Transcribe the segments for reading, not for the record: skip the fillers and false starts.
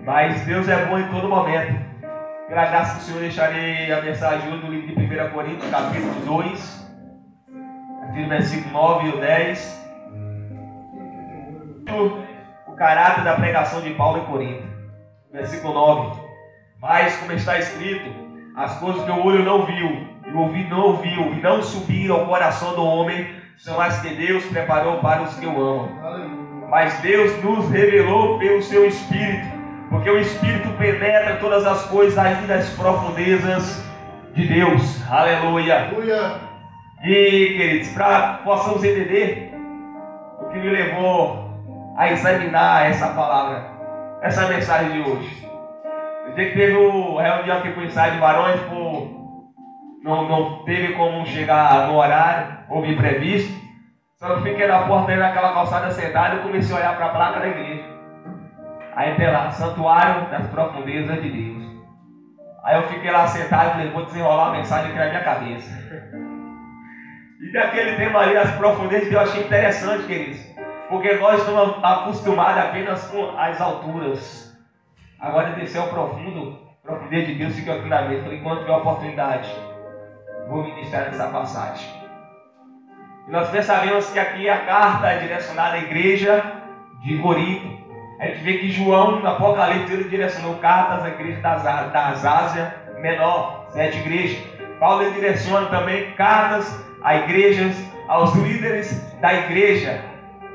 Mas Deus é bom em todo momento. Pela graça do Senhor, deixarei a mensagem hoje do livro de 1 Coríntios, capítulo 2, aqui no versículo 9 e 10. O caráter da pregação de Paulo em Corinto. Versículo 9. Mas, como está escrito, as coisas que o olho não viu, e o ouvido não ouviu, e não subiram ao coração do homem, são as que Deus preparou para os que o amam. Mas Deus nos revelou pelo seu Espírito, porque o Espírito penetra todas as coisas, ainda as profundezas de Deus. Aleluia. E, queridos, para que possamos entender o que me levou a examinar essa palavra, essa mensagem de hoje. No dia que teve a reunião aqui com o ensaio de varões, não teve como chegar no horário, houve imprevisto. Só que fiquei na porta, naquela calçada sentado, e comecei a olhar para a placa da igreja. Aí tem lá, Santuário das Profundezas de Deus. Aí eu fiquei lá sentado e falei, vou desenrolar a mensagem aqui na minha cabeça. E daquele tema ali, as profundezas de Deus, eu achei interessante, queridos. Porque nós estamos acostumados apenas com as alturas. Agora descer ao profundez de Deus, fica aqui na mesa. Falei, enquanto tiver oportunidade, vou ministrar essa passagem. E nós sabemos que aqui a carta é direcionada à igreja de Corinto. A gente vê que João, no Apocalipse, ele direcionou cartas à igreja das Ásia Menor, 7 igrejas. Paulo ele direciona também cartas a igrejas, aos líderes da igreja.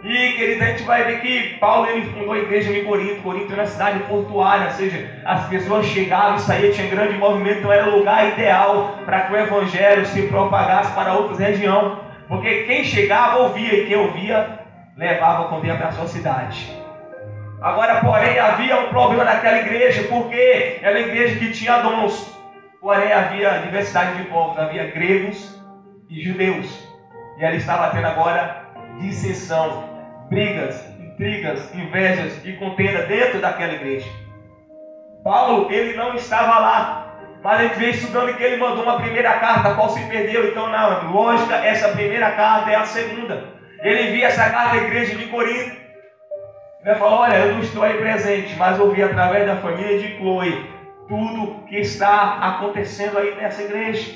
E, querido, a gente vai ver que Paulo ele fundou a igreja em Corinto. Corinto era uma cidade portuária, ou seja, as pessoas chegavam e saíam, tinha grande movimento, então era o lugar ideal para que o evangelho se propagasse para outras regiões. Porque quem chegava ouvia, e quem ouvia levava com Deus para a sua cidade. Agora, porém, havia um problema naquela igreja, porque era uma igreja que tinha dons, porém havia diversidade de povos, havia gregos e judeus. E ela estava tendo agora dissensão, brigas, intrigas, invejas e contenda dentro daquela igreja. Paulo, ele não estava lá, mas a gente vê estudando que ele mandou uma primeira carta, a qual se perdeu. Então, na lógica, essa primeira carta é a segunda. Ele envia essa carta à igreja de Corinto. Ele falou, olha, eu não estou aí presente, mas ouvi através da família de Chloe tudo que está acontecendo aí nessa igreja.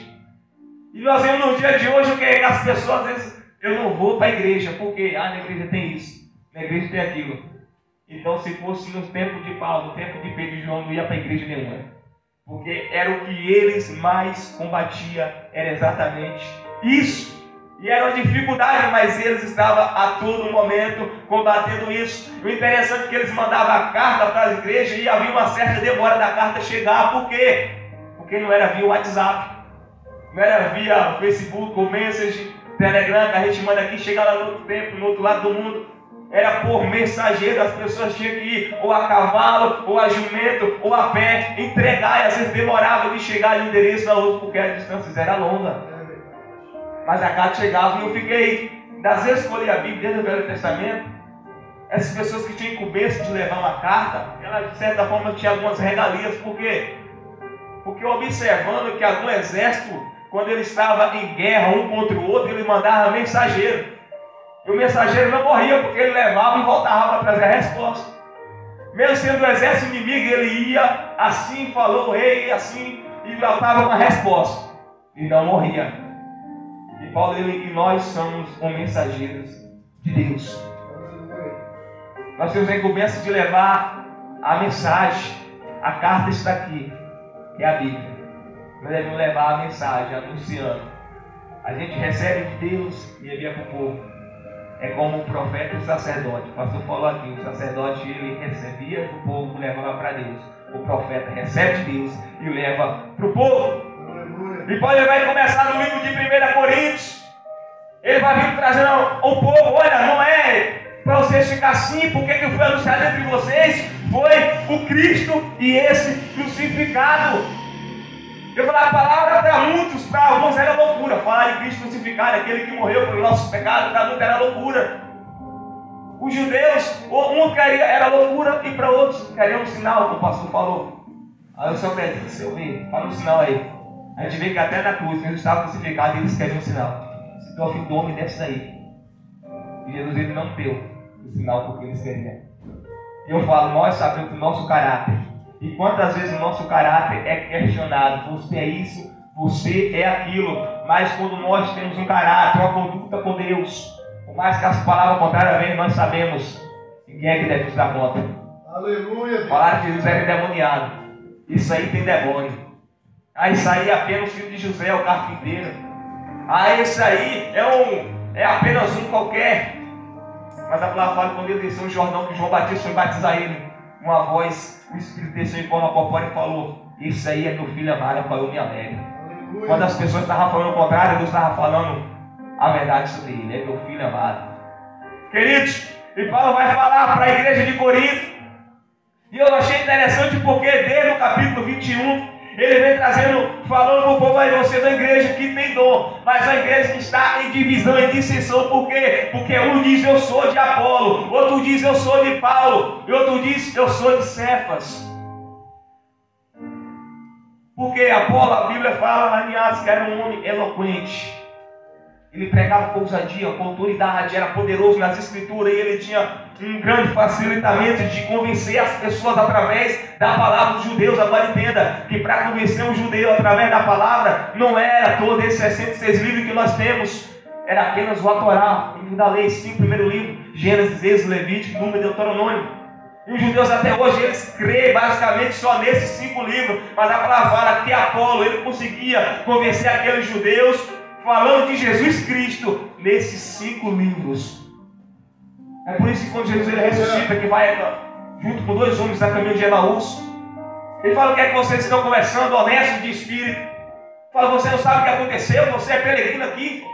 E nós vemos no dia de hoje o que as pessoas, às vezes, eu não vou para a igreja, porque na igreja tem isso, na igreja tem aquilo. Então, se fosse no tempo de Paulo, no tempo de Pedro e João, não ia para a igreja nenhuma. Porque era o que eles mais combatiam, era exatamente isso. E era uma dificuldade, mas eles estavam a todo momento combatendo isso. O interessante é que eles mandavam a carta para as igrejas e havia uma certa demora da carta chegar. Por quê? Porque não era via WhatsApp, não era via Facebook ou Message, Telegram, que a gente manda aqui, chega lá no outro tempo, no outro lado do mundo. Era por mensageiro, as pessoas tinham que ir ou a cavalo, ou a jumento, ou a pé, entregar, e às vezes demorava de chegar no endereço da outra, porque a distância era longa. Mas a carta chegava e eu fiquei, às vezes que eu li a Bíblia desde o Velho Testamento, essas pessoas que tinham incumbência de levar uma carta, elas de certa forma tinham algumas regalias. Por quê? Porque observando que algum exército, quando ele estava em guerra um contra o outro, ele mandava mensageiro. E o mensageiro não morria, porque ele levava e voltava para trazer a resposta. Mesmo sendo o exército inimigo, ele ia, assim falou o rei, assim, e voltava com a resposta. E não morria. E Paulo, e nós somos os mensageiros de Deus. Nós temos a incumbência de levar a mensagem. A carta está aqui, que é a Bíblia. Nós devemos levar a mensagem, anunciando. A gente recebe de Deus e envia para o povo. É como o profeta e o sacerdote. O pastor falou aqui, o sacerdote ele recebia do povo e levava para Deus. O profeta recebe de Deus e leva para o povo. E Paulo vai começar no livro de 1 Coríntios. Ele vai vir trazendo ao povo, olha, não é para vocês ficar assim, porque que foi anunciado entre vocês foi o Cristo e esse crucificado. Eu falei, a palavra para muitos, para alguns era loucura. Falar de Cristo crucificado, aquele que morreu pelos nossos pecados, para muitos era loucura. Os judeus, um queria, era loucura, e para outros queriam um sinal, como o pastor falou. Aí o Senhor pede, se eu ver, fala um sinal aí. A gente vê que até na cruz, eles estavam crucificados e eles queriam um sinal. Se tu é o filho do homem, desce daí. E Jesus ele não deu o sinal porque eles queriam. E eu falo, nós sabemos o nosso caráter. E quantas vezes o nosso caráter é questionado. Você é isso, você é aquilo. Mas quando nós temos um caráter, uma conduta com Deus, por mais que as palavras contrárias venham, nós sabemos quem é que deve nos dar conta. Aleluia. Falaram que Jesus era endemoniado. Isso aí tem demônio. Isso aí é apenas o filho de José, o carpinteiro. Esse aí é apenas um qualquer. Mas a palavra fala que quando ele desceu o Jordão, que João Batista foi batizar ele, uma voz, o Espírito desceu em forma corpórea e falou: esse aí é meu filho amado, é o qual eu me alegro. Aleluia. Quando as pessoas estavam falando o contrário, Deus estava falando a verdade sobre ele, é meu filho amado. Queridos, e Paulo vai falar para a igreja de Corinto. E eu achei interessante porque desde o capítulo 21, ele vem trazendo, falando para o povo aí, você da igreja que tem dom, mas a igreja que está em divisão, em dissensão, por quê? Porque um diz eu sou de Apolo, outro diz eu sou de Paulo, e outro diz eu sou de Cefas. Porque Apolo, a Bíblia fala, aliás, que era um homem eloquente. Ele pregava com ousadia, com autoridade, era poderoso nas escrituras e ele tinha um grande facilitamento de convencer as pessoas através da palavra dos judeus. Agora entenda que para convencer um judeu através da palavra, não era todo esse 66 livros que nós temos, era apenas o Torá, o livro da lei, sim, o primeiro livro, Gênesis, Êxodo, Levítico, Número, Deuteronômio. E os judeus até hoje, eles creem basicamente só nesses 5 livros, mas a palavra fala que Apolo, ele conseguia convencer aqueles judeus falando de Jesus Cristo nesses 5 livros. É por isso que quando Jesus ele ressuscita, que vai junto com 2 homens na caminho de Emaús, ele fala: o que é que vocês estão conversando, honestos de espírito? Fala: você não sabe o que aconteceu, você é peregrino aqui,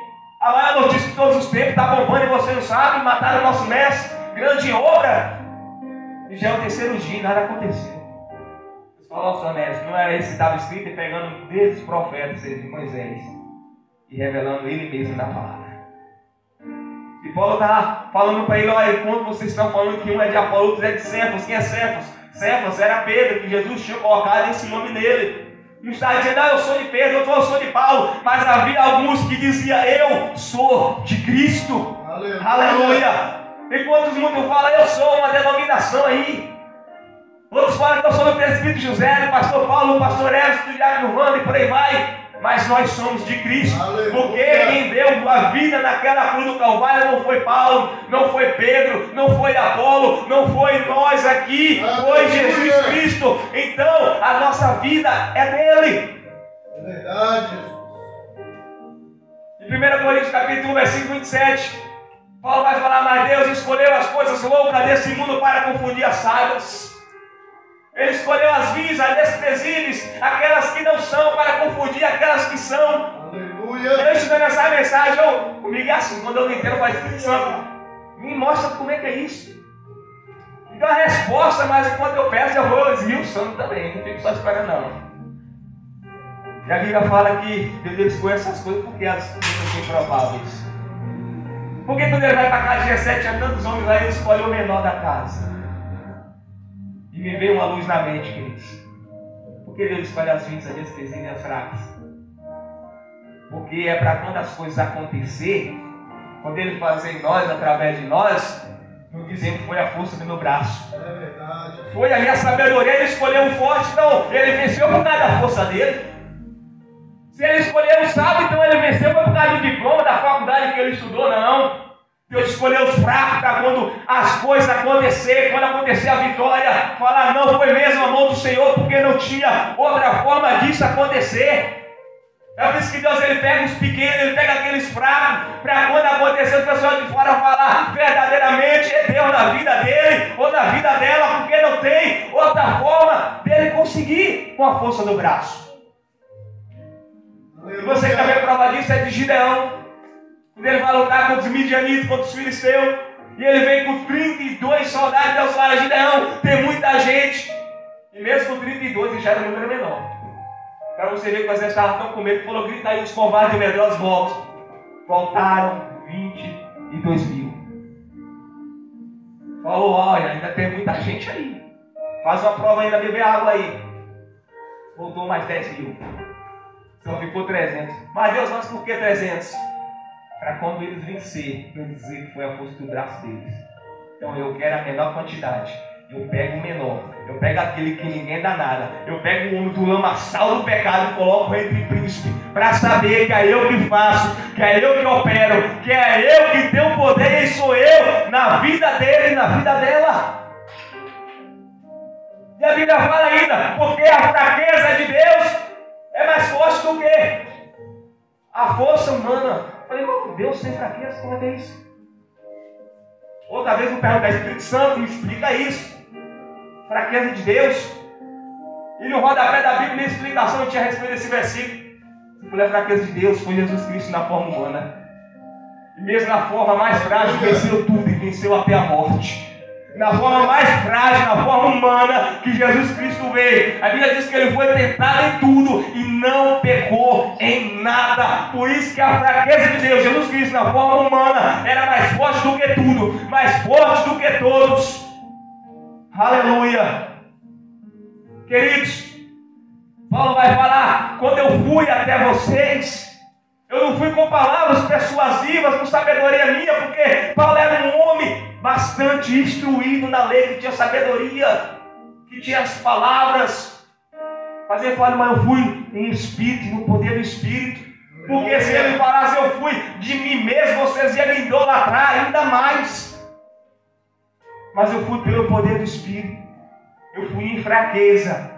a maior notícia de todos os tempos está bombando e você não sabe, mataram o nosso mestre, grande obra. E já é o 3º dia e nada aconteceu. Eles falam: nossa, mestre, não era esse que estava escrito, e pegando desde os profetas de Moisés e revelando ele mesmo na palavra. E Paulo está falando para ele: olha, quando vocês estão falando que um é de Apolo, outro é de Cefas, quem é Cefas? Cefas era Pedro, que Jesus tinha colocado esse nome nele. Não está dizendo: eu sou de Pedro, eu sou de Paulo, mas havia alguns que diziam: eu sou de Cristo. Aleluia. Aleluia. Enquanto os mundo falam: eu sou uma denominação aí. Outros falam que eu sou do presbítero José, do pastor Paulo, do pastor Everson, do diácono Wanda e por aí vai. Mas nós somos de Cristo. Aleluia. Porque quem deu a vida naquela cruz do Calvário não foi Paulo, não foi Pedro, não foi Apolo, não foi nós aqui, aleluia, foi Jesus Cristo. Então a nossa vida é dele. É verdade. Em 1 Coríntios capítulo 1, versículo 27, Paulo vai falar: mas Deus escolheu as coisas loucas desse mundo para confundir as sábias. Ele escolheu as vis, as desprezíveis, aquelas que não são, para confundir aquelas que são. Aleluia. Eu estudando essa mensagem, comigo é assim, quando eu não entendo, faz Espírito Santo, me mostra como é que é isso. Então a resposta, mas enquanto eu peço, eu vou esmiuçando também, não fico só esperando não. E a Bíblia fala que Deus escolhe essas coisas porque as coisas são improváveis. Porque quando ele vai para a casa de 17, tinha tantos homens lá, ele escolhe o menor da casa. E me veio uma luz na mente, queridos. Por que Deus escolhe as vinhas, as desprezíveis e as fracas? Porque é para quando as coisas acontecerem, quando Ele fazer em nós, através de nós, não dizemos que foi a força do meu braço. É verdade. Foi a minha sabedoria, Ele escolheu um forte, então Ele venceu por causa da força dele. Se Ele escolheu um sábio, então Ele venceu por causa do diploma da faculdade que Ele estudou, não. Deus escolheu os fracos para quando as coisas acontecerem, quando acontecer a vitória, falar: não, foi mesmo a mão do Senhor, porque não tinha outra forma disso acontecer. É por isso que Deus ele pega os pequenos, ele pega aqueles fracos, para quando acontecer, o pessoal de fora falar: verdadeiramente é Deus na vida dele, ou na vida dela, porque não tem outra forma dele conseguir com a força do braço. E você que também prova disso é de Gideão. Quando ele vai lutar contra os midianitas, contra os filisteus, e ele vem com 32 soldados, Deus fala: Gideão, tem muita gente. E mesmo com 32, ele já era um número menor. Para você ver que o exército estava tão com medo, que falou: grita aí, os covardes e medrosos voltam. Voltaram 22 mil. Falou: olha, ainda tem muita gente aí. Faz uma prova ainda, beber água aí. Voltou mais 10 mil. Então ficou 300. Mas Deus, mas por que 300? Para quando eles vencerem, para dizer que foi a força do braço deles. Então eu quero a menor quantidade. Eu pego o menor, eu pego aquele que ninguém dá nada, eu pego o homem do lamaçal do pecado e coloco entre príncipe, para saber que é eu que faço, que é eu que opero, que é eu que tenho poder e sou eu na vida dele e na vida dela. E a Bíblia fala ainda, porque a fraqueza de Deus é mais forte do que a força humana. Eu falei, irmão, Deus tem fraqueza, como é que é isso? Outra vez eu perguntei, Espírito Santo, me explica isso. Fraqueza de Deus. E no rodapé da Bíblia, minha explicação eu tinha a respeito desse versículo. Eu falei, a fraqueza de Deus foi Jesus Cristo na forma humana. E mesmo na forma mais frágil, venceu tudo e venceu até a morte. Na forma mais frágil, na forma humana que Jesus Cristo veio. A Bíblia diz que ele foi tentado em tudo e não pecou em nada. Por isso que a fraqueza de Deus, Jesus Cristo na forma humana, era mais forte do que tudo, mais forte do que todos. Aleluia. Queridos, Paulo vai falar, quando eu fui até vocês, eu não fui com palavras persuasivas, com sabedoria minha, porque Paulo era um homem bastante instruído na lei, que tinha sabedoria, que tinha as palavras. Mas ele fala, mas eu fui em espírito, no poder do Espírito. Porque se ele falasse, eu fui de mim mesmo, vocês iam me idolatrar ainda mais. Mas eu fui pelo poder do Espírito. Eu fui em fraqueza.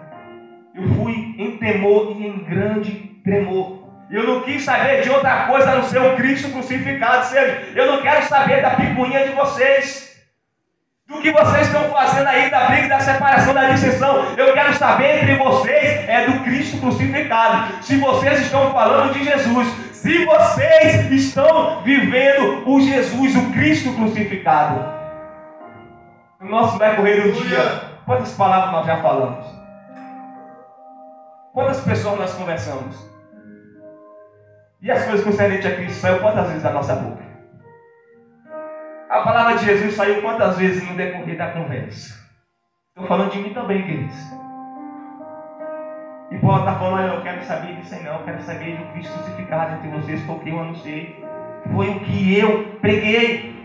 Eu fui em temor e em grande tremor. Eu não quis saber de outra coisa a não ser o Cristo crucificado. Eu não quero saber da picuinha de vocês, do que vocês estão fazendo aí, da briga, da separação, da dissensão. Eu quero saber entre vocês é do Cristo crucificado. Se vocês estão falando de Jesus, se vocês estão vivendo o Jesus, o Cristo crucificado. No nosso decorrer do dia, quantas palavras nós já falamos? Quantas pessoas nós conversamos? E as coisas concernentes a Cristo saiu quantas vezes da nossa boca? A palavra de Jesus saiu quantas vezes no decorrer da conversa? Estou falando de mim também, queridos. E Paulo está falando, olha, eu quero saber disso aí não, eu quero saber do Cristo crucificado entre vocês, porque eu anunciei. Foi o que eu preguei.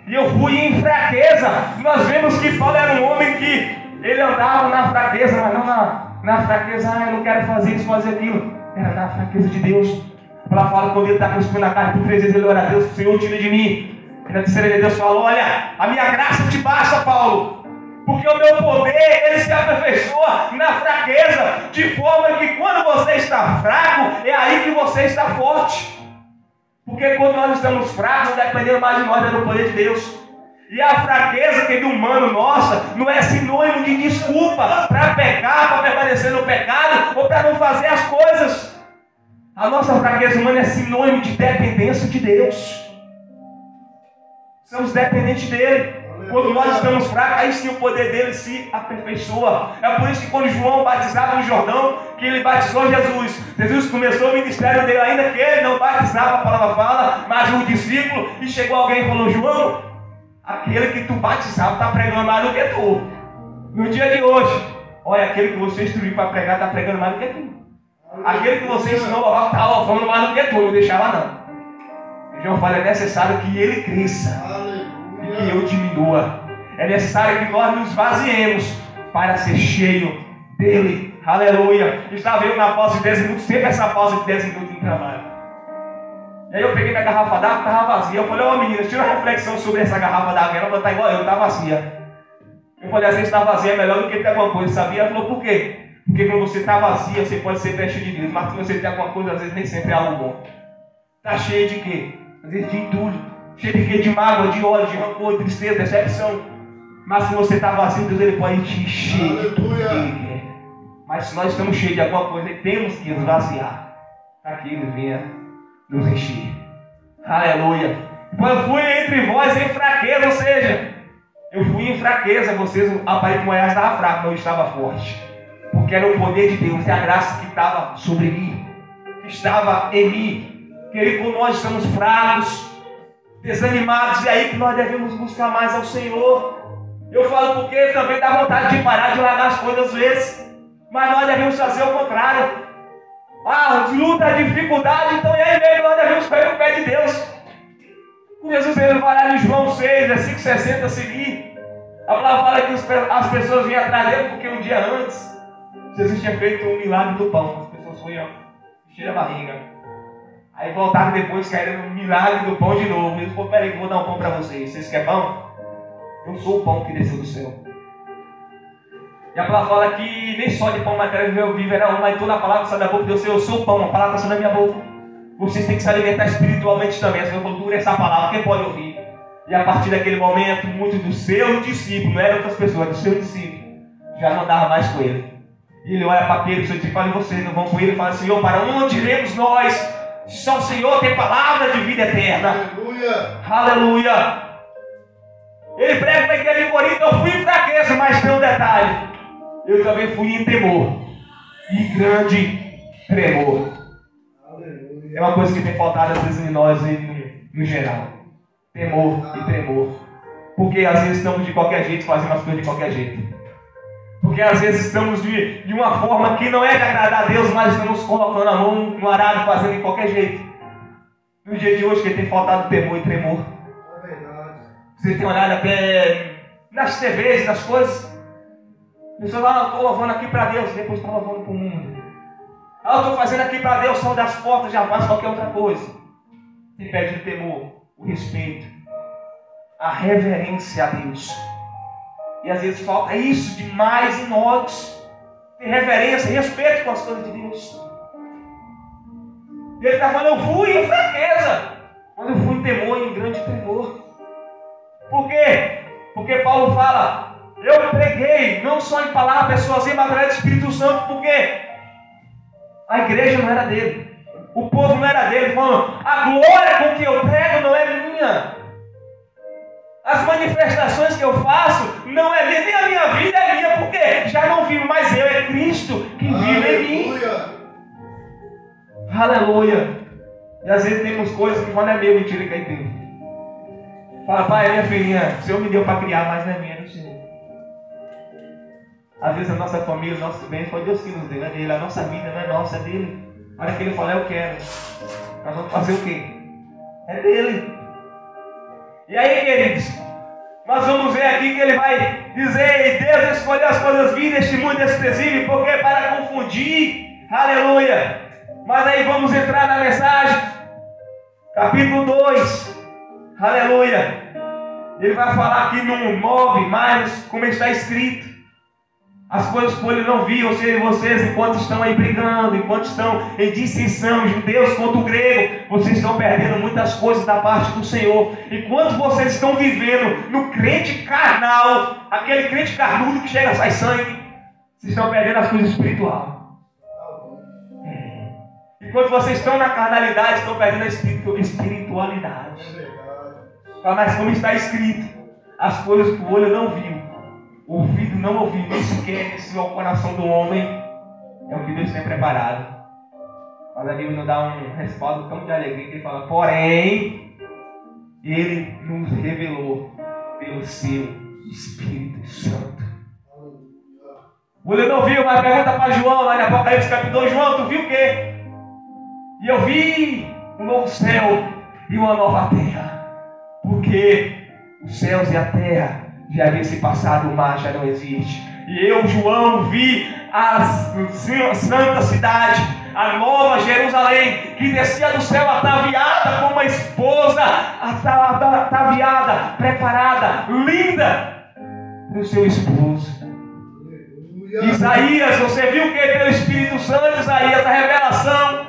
E eu fui em fraqueza. Nós vemos que Paulo era um homem que ele andava na fraqueza, mas não na fraqueza, eu não quero fazer isso, fazer aquilo. Era na fraqueza de Deus. Ela fala que quando ele está cuspindo na carne, por 3 vezes ele ora a Deus, Senhor, tira de mim. E na terceira vez Deus fala, olha, a minha graça te basta, Paulo. Porque o meu poder, ele se aperfeiçoa na fraqueza. De forma que quando você está fraco, é aí que você está forte. Porque quando nós estamos fracos, dependendo mais de nós, é do poder de Deus. E a fraqueza que é do humano nossa, não é sinônimo de desculpa para pecar, para permanecer no pecado, ou para não fazer as coisas. A nossa fraqueza humana é sinônimo de dependência de Deus. Somos dependentes dele. Quando nós estamos fracos, aí sim o poder dele se aperfeiçoa. É por isso que quando João batizava no Jordão, que ele batizou Jesus, Jesus começou o ministério dele, ainda que ele não batizava, a palavra fala, mas um discípulo, e chegou alguém e falou, João, aquele que tu batizava está pregando mais do que tu. No dia de hoje, olha, aquele que você instruiu para pregar está pregando mais do que tu. Aquele que você ensinou a louvar está louvando mais do que tu, não deixava não. João fala, é necessário que ele cresça e que eu diminua. É necessário que nós nos vaziemos para ser cheio dele. Aleluia. Estava vendo na pausa de 10 minutos, sempre essa pausa de 10 minutos no trabalho. E aí eu peguei minha garrafa d'água, estava vazia. Eu falei, menina, tira uma reflexão sobre essa garrafa d'água. Ela está igual eu, está vazia. Eu falei, às vezes está vazia é melhor do que ter alguma coisa, sabia? Ela falou, por quê? Porque quando você está vazia, você pode ser cheio de Deus. Mas se você tem alguma coisa, às vezes nem sempre é algo bom. Está cheio de quê? Às vezes de entulho. Cheio de quê? De mágoa, de ódio, de rancor, de tristeza, decepção. Mas se você está vazio, Deus ele pode te encher de tudo que ele quer. Mas se nós estamos cheios de alguma coisa, temos que esvaziar para que ele venha nos encher. Aleluia. Eu fui entre vós em fraqueza, ou seja, eu fui em fraqueza, vocês, aparentemente Moisés estava fraco, mas eu estava forte. Porque era o poder de Deus e a graça que estava sobre mim, que estava em mim. Querido, quando nós estamos fracos, desanimados, é aí que nós devemos buscar mais ao Senhor. Eu falo porque também dá vontade de parar de largar as coisas às vezes, mas nós devemos fazer o contrário. Luta, dificuldade, então e aí mesmo nós devemos cair no pé de Deus. Jesus ele vai lá em João 6, versículo 60 a seguir. A palavra fala que as pessoas vinham atrás dele porque um dia antes Jesus tinha feito um milagre do pão. As pessoas foram encher a barriga. Aí voltaram depois, caíram no milagre do pão de novo. Ele falou, peraí que eu vou dar um pão para vocês. Vocês querem pão? Eu sou o pão que desceu do céu. E a palavra fala que nem só de pão material viverá um, mas toda a palavra que sai da boca de Deus, eu sou o pão, a palavra está saindo da minha boca. Vocês têm que se alimentar espiritualmente também. A Senhor falou, dura essa palavra, quem pode ouvir? E a partir daquele momento, muitos dos seus discípulos, não eram outras pessoas, dos seus discípulos, já não andavam mais com ele. E ele olha para Pedro e seu discípulo, e vocês não vão com ele, e fala, Senhor, para onde iremos nós? Só o Senhor tem palavra de vida eterna. Aleluia. Aleluia. Ele prega para a igreja de Corinto, eu fui em fraqueza, mas tem um detalhe. Eu também fui em temor. E grande tremor. Aleluia. É uma coisa que tem faltado às vezes em nós no geral. Temor e tremor. Porque às vezes estamos de qualquer jeito, fazendo as coisas de qualquer jeito. Porque às vezes estamos de uma forma que não é de agradar a Deus, mas estamos colocando a mão no arado, fazendo de qualquer jeito. No dia de hoje que tem faltado temor e tremor. É verdade. Você tem olhado até nas TVs, nas coisas. Pessoas lá, eu estou louvando aqui para Deus, depois estou louvando para o mundo. Eu estou fazendo aqui para Deus, só das portas, já faz qualquer outra coisa. Você pede o temor, o respeito, a reverência a Deus. E às vezes falta isso demais em nós. Ter reverência, respeito com as coisas de Deus. Ele está falando, eu fui em fraqueza, mas eu fui em temor e em grande temor. Por quê? Porque Paulo fala, eu preguei, não só em palavras, pessoas, mas através do Espírito Santo, porque a igreja não era dele. O povo não era dele. Falando, a glória com que eu prego não é minha. As manifestações que eu faço não é minha, nem a minha vida é minha, porque já não vivo mais eu, é Cristo que vive em mim. Aleluia. E às vezes temos coisas que quando é meu, mentira que é Deus. Fala, pai, minha filhinha, o Senhor me deu para criar, mas não é minha, é do Senhor. Às vezes a nossa família, o nosso bem, foi Deus que nos deu, é dele. A nossa vida não é nossa, é dele. Para que ele fala, eu quero. Nós vamos fazer o quê? É dele. E aí, queridos, nós vamos ver aqui que ele vai dizer, Deus escolheu as coisas vidas deste mundo desprezível, porque para confundir, aleluia. Mas aí vamos entrar na mensagem, capítulo 2, aleluia. Ele vai falar aqui no 9, mas como está escrito, as coisas que ele não viu, ou seja, vocês enquanto estão aí brigando, enquanto estão em dissensão, judeus contra o grego, vocês estão perdendo muitas coisas da parte do Senhor. Enquanto vocês estão vivendo no crente carnal, aquele crente carnudo que chega a sair sangue, vocês estão perdendo as coisas espirituais. Enquanto vocês estão na carnalidade, estão perdendo a espiritualidade. Mas como está escrito, as coisas que o olho não viu, o ouvido não ouviu, nem sequer desceu ao coração do homem, é o que Deus tem preparado. Mas a Bíblia nos dá um respaldo tão de alegria que ele fala, porém, ele nos revelou pelo seu Espírito Santo. O olho não viu, mas pergunta para João, lá em Apocalipse capítulo 2, João, tu viu o quê? E eu vi um novo céu e uma nova terra, porque os céus e a terra já havia se passado, o mar já não existe. E eu, João, vi a santa cidade, a nova Jerusalém, que descia do céu ataviada como uma esposa, ataviada, preparada, linda para o seu esposo. Isaías, você viu o que pelo Espírito Santo? Isaías, a revelação,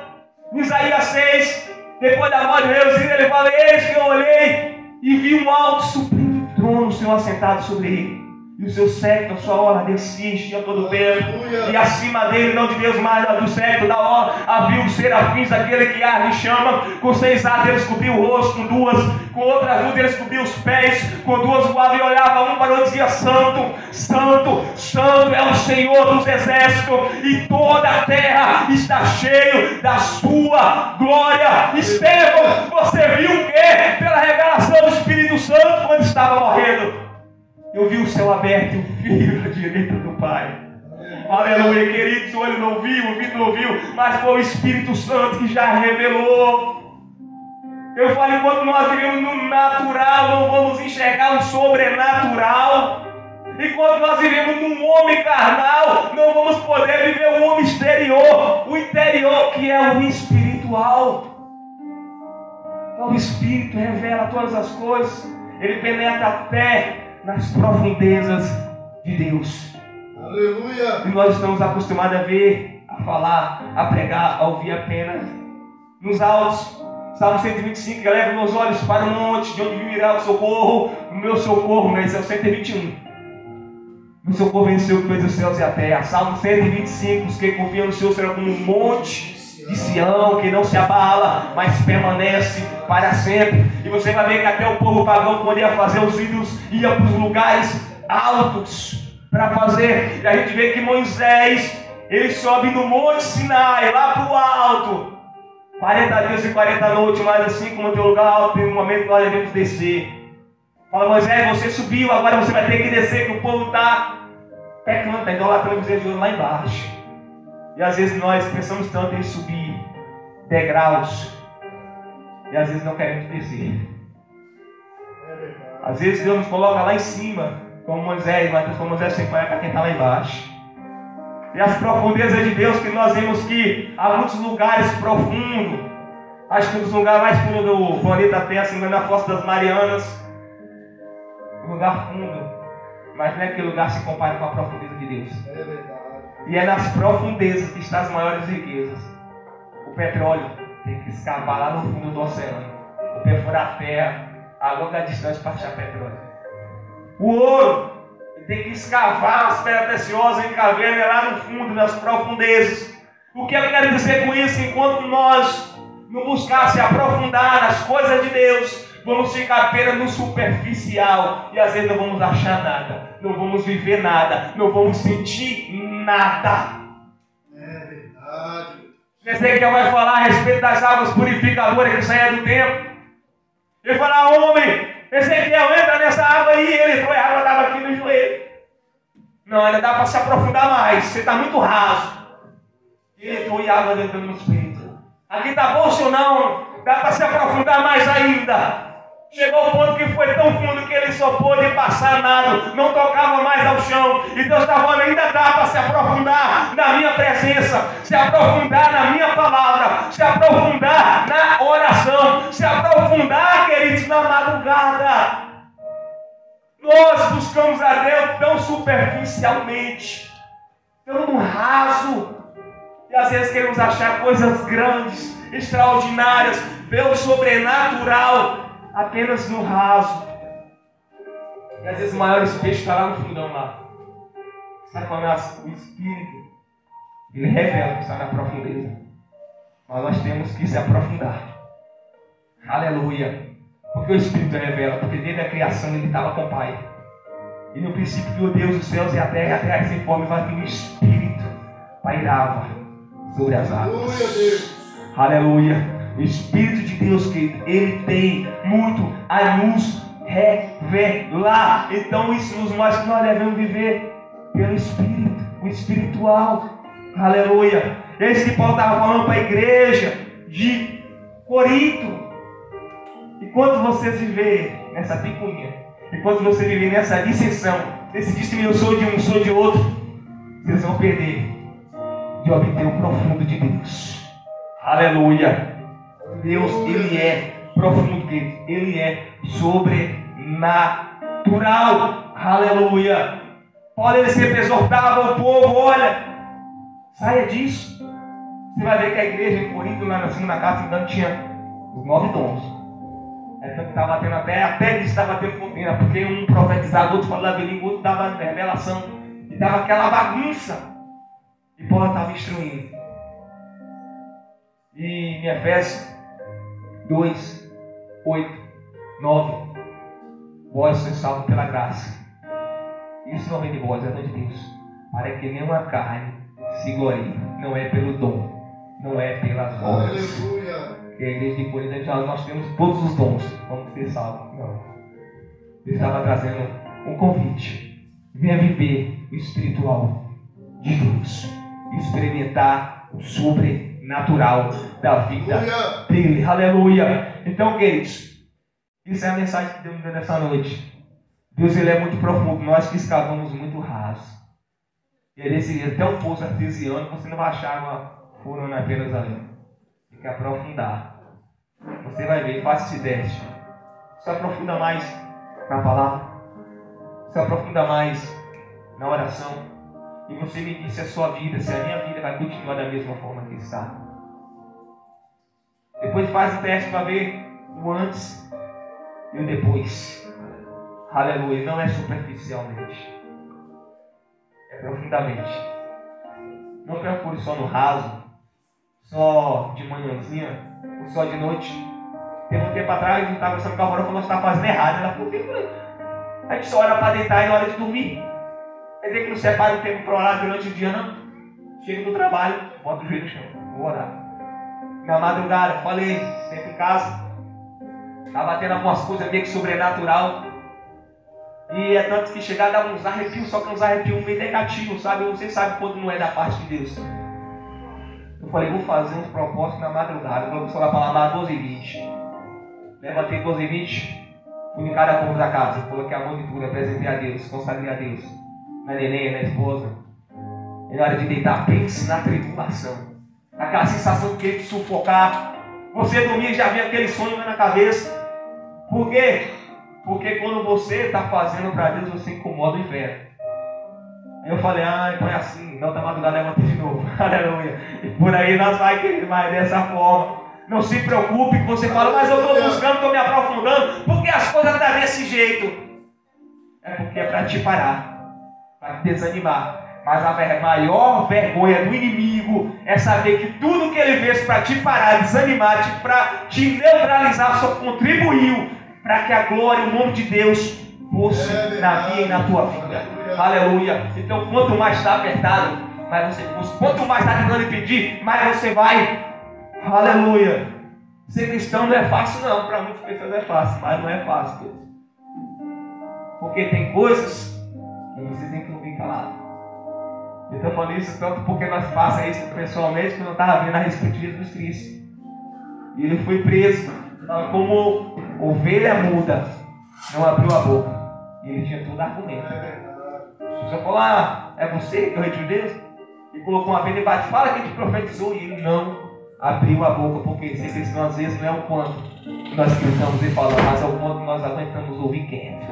Isaías 6, depois da morte de Deus, ele fala, eis que eu olhei e vi um alto sublime trono, o Senhor assentado sobre ele. E o seu séquito, a sua hora descia, enchia todo o templo. E acima dele, não de Deus, mas do séquito, da hora, havia os serafins, aquele que arde e chama. Com 6 asas eles cobriam o rosto, com 2, com outras 2 eles cobriam os pés, com 2 voavam e olhavam um para o outro e dizia, Santo, Santo, Santo é o Senhor dos exércitos, e toda a terra está cheia da sua glória. Estevão, você viu o que? Pela revelação do Espírito Santo, quando estava morrendo. Eu vi o céu aberto e o Filho à direita do Pai. Aleluia, queridos, o olho não viu, o ouvido não viu, mas foi o Espírito Santo que já revelou. Eu falo, enquanto nós vivemos no natural, não vamos enxergar o sobrenatural. Enquanto nós vivemos num homem carnal, não vamos poder viver o homem exterior, o interior que é o espiritual. Então, o Espírito revela todas as coisas, ele penetra até nas profundezas de Deus. Aleluia. E nós estamos acostumados a ver, a falar, a pregar, a ouvir apenas nos altos. Salmo 125, que leva meus olhos para o monte, de onde virá o socorro. O meu socorro, né? Esse é o 121. Meu socorro venceu que fez os céus e a terra. Salmo 125, os que confiam no Senhor serão como um monte de Sião, que não se abala, mas permanece para sempre. E você vai ver que até o povo pagão, quando ia fazer os ídolos, ia para os lugares altos para fazer. E a gente vê que Moisés, ele sobe no Monte Sinai, lá para o alto. 40 dias e 40 noites, mas assim como tem um lugar alto, tem um momento que nós devemos descer. Fala, Moisés, você subiu, agora você vai ter que descer, que o povo está pecando, está idolatrando bezerro de ouro lá embaixo. E às vezes nós pensamos tanto em subir degraus, e às vezes não queremos descer. Às vezes Deus nos coloca lá em cima, como Moisés, mas como Moisés sempre vai para quem está lá embaixo. E as profundezas de Deus, que nós vemos que há muitos lugares profundos. Acho que um dos lugares mais fundos do planeta Terra, se não é na Fossa das Marianas. Um lugar fundo. Mas não é que lugar se compara com a profundeza de Deus. É verdade. E é nas profundezas que estão as maiores riquezas. O petróleo tem que escavar lá no fundo do oceano. O perfurar a terra a longa distância para achar petróleo. O ouro tem que escavar as pedras preciosas em caverna lá no fundo, nas profundezas. O que eu quero dizer com isso? Enquanto nós não buscarmos se aprofundar nas coisas de Deus, vamos ficar apenas no superficial. E às vezes não vamos achar nada, não vamos viver nada, não vamos sentir nada. É verdade. Ezequiel vai falar a respeito das águas purificadoras que saíam do templo. Ele fala, homem, Ezequiel, entra nessa água aí. Ele entrou e a água estava aqui no joelho. Não, ainda dá para se aprofundar mais. Você está muito raso. Ele entrou e a água entrando nos peitos. Aqui está bom ou não? Dá para se aprofundar mais ainda. Chegou ao ponto que foi tão fundo que ele só pôde passar nada. Não tocava mais ao chão. E Deus está falando, ainda dá para se aprofundar na minha presença. Se aprofundar na minha palavra. Se aprofundar na oração. Se aprofundar, queridos, na madrugada. Nós buscamos a Deus tão superficialmente, tão raso, e às vezes queremos achar coisas grandes, extraordinárias, ver o sobrenatural apenas no raso. E às vezes os maiores peixes estão lá no fundão lá. Sabe quando o Espírito, ele revela que está na profundeza. Mas nós temos que se aprofundar. Aleluia. Porque o Espírito revela, porque desde a criação ele estava com o Pai. E no princípio criou Deus os céus e a terra sem forma, vai vir o Espírito pairava sobre as águas. Aleluia. O Espírito de Deus, que ele tem muito a nos revelar. Então isso nos mostra que nós devemos viver pelo Espírito, o espiritual. Aleluia. Esse que Paulo estava falando para a igreja de Corinto. Enquanto você viver nessa picuinha, enquanto você viver nessa dissensão, decidir se eu sou de um, sou de outro, vocês vão perder de obter o profundo de Deus. Aleluia. Deus, ele é profundo, ele é sobrenatural. Aleluia. Olha, ele sempre exortava o povo, olha, saia disso. Você vai ver que a igreja em Corinto, lá na segunda carta, tinha os 9 dons. É tanto que estava tendo até que estava tendo contenda, porque um profetizava, outro falava língua, outro dava revelação, e dava aquela bagunça. E Paulo estava instruindo. E em Efésios 2, 8, 9, vós sois salvos pela graça. Isso não vem de vós, é dom de Deus, para que nenhuma carne se glorie. Não é pelo dom, não é pelas obras. Aleluia. E a igreja de Corinto, nós temos todos os dons, vamos ser salvos. Não. Ele estava trazendo um convite. Venha viver o espiritual de Deus. Experimentar o sobrenatural da vida dele. Aleluia. Então, queridos, isso é a mensagem que Deus me deu nessa noite. Deus ele é muito profundo, nós que escavamos muito raso. E aí, até um poço artesiano, você não vai achar uma furando apenas ali. Tem que aprofundar. Você vai ver, faça esse teste. Se aprofunda mais na palavra. Se aprofunda mais na oração. E você me diz se a sua vida, se a minha vida vai continuar da mesma forma que está. Depois faz o teste para ver o antes e o depois. Aleluia. Não é superficialmente. É profundamente. Não procure só no raso, só de manhãzinha, ou só de noite. Teve um tempo atrás, a gente estava conversando com a Aurora, falou que nós estávamos fazendo errado. Ela falou, a gente só ora para deitar e na hora de dormir. Quer dizer que não separa o tempo para orar durante o dia, não? Chego do trabalho, boto o joelho no chão, vou orar. Na madrugada, falei, sempre em casa, estava batendo algumas coisas meio que sobrenatural. E é tanto que chegar a dar uns arrepios, só que uns arrepios meio negativos, sabe? Você sabe quando não é da parte de Deus. Eu falei, vou fazer uns propósitos na madrugada. Eu vou lá para 12h20. Levantei 12h20, fui em cada povo da casa, coloquei a mão de tudo, apresentei a Deus, consagrei a Deus. Na neném, na esposa. E na hora de deitar, pense na tribulação. Aquela sensação de querer te sufocar. Você dormir e já vem aquele sonho na cabeça. Por quê? Porque quando você está fazendo para Deus, você incomoda o inferno. Aí eu falei, então é assim, na outra madrugada levanta de novo. Aleluia. E por aí nós vai, querido, mas dessa forma. Não se preocupe que você fala, mas eu estou buscando, estou me aprofundando, porque as coisas estão desse jeito. É porque é para te parar, para te desanimar. Mas a maior vergonha do inimigo é saber que tudo que ele fez para te parar, desanimar, para te neutralizar, só contribuiu para que a glória e o nome de Deus fosse na minha e na tua vida. Aleluia. Então, quanto mais está apertado, mais você busca. Quanto mais está tentando impedir, mais você vai. Aleluia. Ser cristão não é fácil, não. Para muitas pessoas é fácil, mas não é fácil, Deus. Porque tem coisas que você tem que ouvir calado. Eu estou falando isso tanto porque nós passamos isso pessoalmente, que eu não estava vendo a respeito de Jesus Cristo. E ele foi preso. Como ovelha muda, não abriu a boca. E ele tinha todo argumento. Se você falar, é você que é o rei de Deus? E colocou uma vez debaixo, fala que ele profetizou. E ele não abriu a boca, porque ser cristão às vezes não é o quanto nós precisamos ir falar, mas é o quanto nós aguentamos ouvir quieto.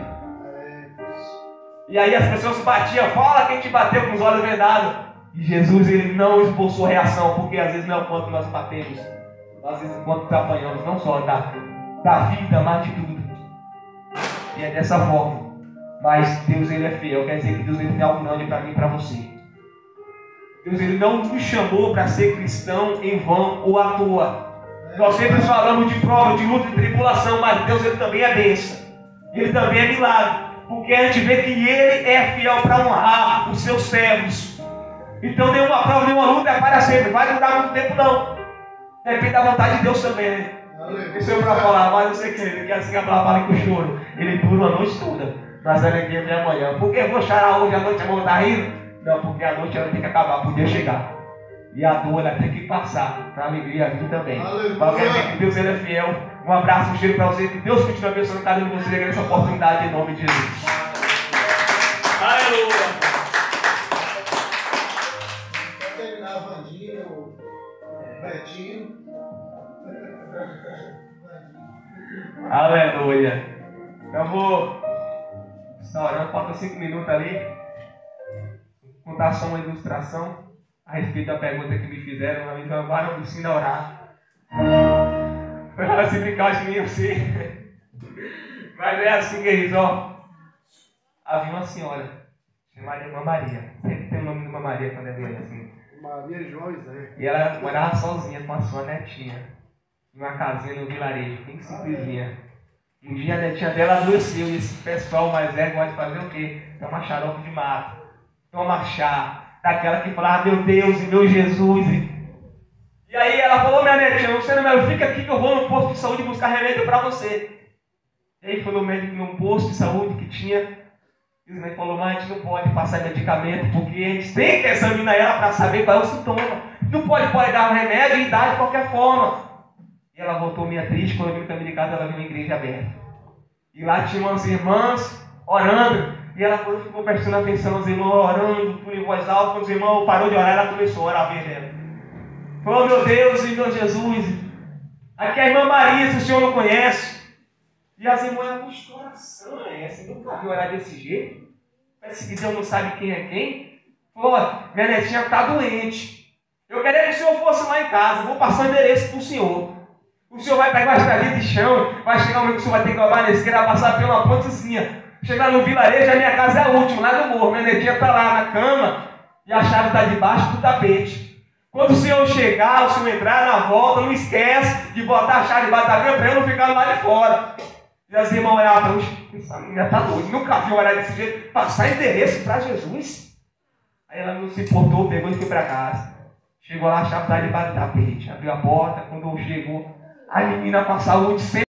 E aí as pessoas batiam, fala quem te bateu com os olhos vendados. E Jesus ele não esboçou reação, porque às vezes não é o quanto nós batemos. Às vezes enquanto apanhamos, não só da vida, mas de tudo. E é dessa forma. Mas Deus ele é fiel, quer dizer que Deus ele tem algo grande para mim e para você. Deus ele não nos chamou para ser cristão em vão ou à toa. Nós sempre falamos de prova, de luta e tribulação, mas Deus ele também é bênção. Ele também é milagre. Porque a gente vê que Ele é fiel para honrar os seus servos. Então nenhuma prova, nenhuma luta é para sempre. Vai durar muito tempo não. Depende da vontade de Deus também, né? Isso é para falar, mas eu sei que assim a palavra fala com o choro. Ele dura a noite toda. Mas a alegria vem amanhã. Por que eu vou chorar hoje à noite e vou estar rindo? Não, porque a noite ela tem que acabar para o dia chegar. E a dor ela tem que passar para a alegria vir também. Mas quer dizer que Deus ele é fiel. Um abraço, um cheiro para você. Que Deus continue abençoando cada um de vocês nessa oportunidade em nome de Jesus. Aleluia. Vai terminar a Vandinha, o Betinho. Aleluia. Eu vou estar orando, falta 5 minutos ali. Vou contar só uma ilustração a respeito da pergunta que me fizeram. Me chamaram, me ensina a orar. Se brincar de mim, eu sei. Mas é assim, queridos, ó. Havia uma senhora chamada Irmã Maria. Sempre tem o nome de Irmã Maria quando é velha assim. Maria João e Zé. E ela morava sozinha com a sua netinha. Numa casinha no vilarejo, bem simplesinha. Um dia a netinha dela adoeceu e esse pessoal mais velho gosta de fazer o quê? Tomar xarope de mato. Toma chá. Daquela que falava, meu Deus e meu Jesus. E aí ela falou, minha netinha, você não fica aqui que eu vou no posto de saúde buscar remédio para você. E aí foi no médico num posto de saúde que tinha. E o médico falou, mas a gente não pode passar medicamento, porque a gente tem que examinar ela para saber qual é o sintoma. Não pode dar um remédio e dar de qualquer forma. E ela voltou meio triste, quando eu vi no caminho de casa, ela viu uma igreja aberta. E lá tinha umas irmãs orando. E ela quando ficou prestando atenção aos irmãos, orando, tudo em voz alta, quando os irmãos parou de orar, ela começou a orar a vez dela. Oh meu Deus e meu Jesus, aqui é a irmã Maria, se o senhor não conhece. E as irmãs, que oração é essa? Eu nunca vi orar desse jeito. Parece que Deus não sabe quem é quem. Pô, minha netinha está doente. Eu queria que o senhor fosse lá em casa. Vou passar o endereço para o senhor. O senhor vai pegar uma estradinha de chão. Vai chegar um momento que o senhor vai ter que levar na esquerda, passar pela pontezinha. Chegar no vilarejo, a minha casa é a última, lá do morro. Minha netinha está lá na cama e a chave está debaixo do tapete. Quando o senhor chegar, o senhor entrar na volta, não esquece de botar a chave debaixo da cama para eu não ficar lá de fora. E as irmãs olhavam, essa menina está doida, nunca vi orar desse jeito, passar endereço para Jesus. Aí ela não se importou, pegou e foi para casa. Chegou lá, a chave estava debaixo do tapete, abriu a porta, quando chegou, a menina com a saúde 100%.